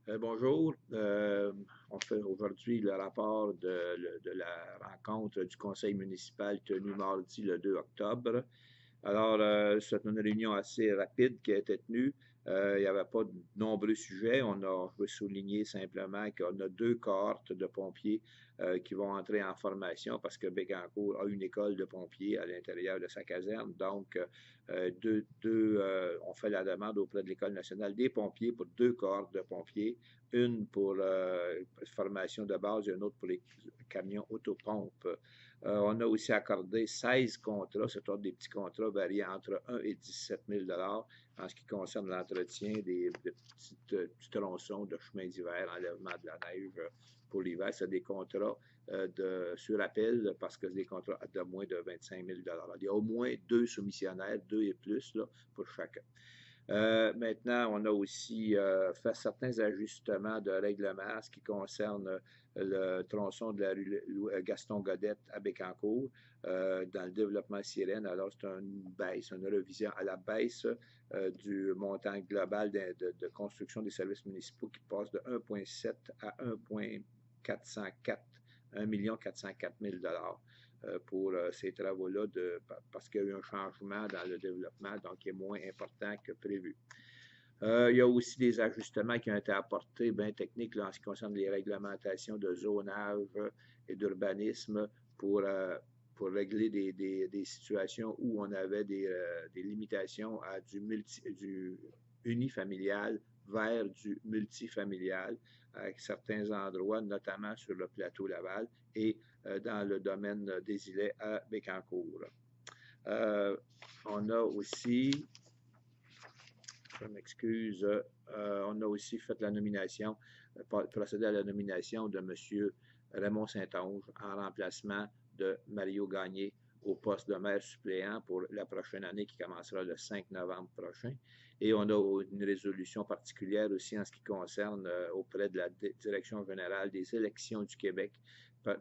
Bonjour. On fait aujourd'hui le rapport de la rencontre du conseil municipal tenue mardi le 2 octobre. Alors, c'est une réunion assez rapide qui a été tenue. Il n'y avait pas de nombreux sujets. Je veux souligner simplement qu'on a deux cohortes de pompiers qui vont entrer en formation parce que Bécancour a une école de pompiers à l'intérieur de sa caserne. Donc, on fait la demande auprès de l'École nationale des pompiers pour deux cohortes de pompiers, une pour formation de base et une autre pour les camions autopompes. On a aussi accordé 16 contrats, c'est-à-dire des petits contrats variant entre 1 et 17 000 en ce qui concerne l'entretien de petits tronçons de chemin d'hiver, enlèvement de la neige pour l'hiver. C'est des contrats sur appel parce que c'est des contrats de moins de 25 000 Il y a au moins deux soumissionnaires, deux et plus là, pour chacun. Maintenant, on a aussi fait certains ajustements de règlement, ce qui concerne le tronçon de la rue Gaston-Godette à Bécancour, dans le développement sirène. Alors, c'est une baisse, une révision à la baisse du montant global de construction des services municipaux qui passe de 1,7 à 1,404 1 404 000 pour ces travaux-là parce qu'il y a eu un changement dans le développement, donc qui est moins important que prévu. Il y a aussi des ajustements qui ont été apportés, bien techniques, là, en ce qui concerne les réglementations de zonage et d'urbanisme pour régler des situations où on avait des limitations à du unifamilial vers du multifamilial à certains endroits, notamment sur le plateau Laval et dans le domaine des îlets à Bécancour. On a aussi, je m'excuse, on a aussi fait la nomination, procédé à la nomination de M. Raymond Saint-Onge en remplacement de Mario Gagné au poste de maire suppléant pour la prochaine année qui commencera le 5 novembre prochain. Et on a une résolution particulière aussi en ce qui concerne auprès de la Direction générale des élections du Québec,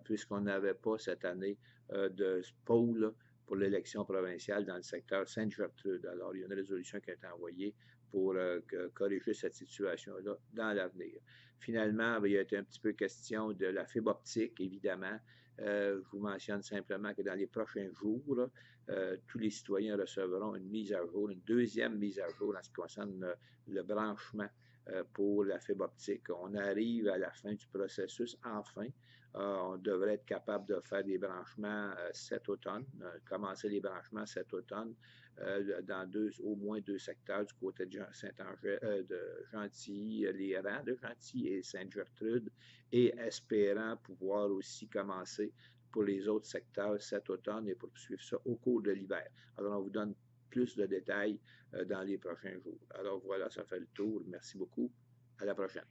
puisqu'on n'avait pas cette année de pôle pour l'élection provinciale dans le secteur Sainte-Gertrude. Alors, il y a une résolution qui a été envoyée pour corriger cette situation-là dans l'avenir. Finalement, il y a été un petit peu question de la fibre optique, évidemment. Je vous mentionne simplement que dans les prochains jours, tous les citoyens recevront une mise à jour, une deuxième mise à jour en ce qui concerne le branchement pour la fibre optique. On arrive à la fin du processus, enfin. On devrait être capable de faire des branchements cet automne, commencer les branchements cet automne dans au moins deux secteurs du côté de de Gentilly, les rangs de Gentilly et Sainte-Gertrude, et espérant pouvoir aussi commencer pour les autres secteurs cet automne et poursuivre ça au cours de l'hiver. Alors, on vous donne plus de détails dans les prochains jours. Alors voilà, ça fait le tour. Merci beaucoup. À la prochaine.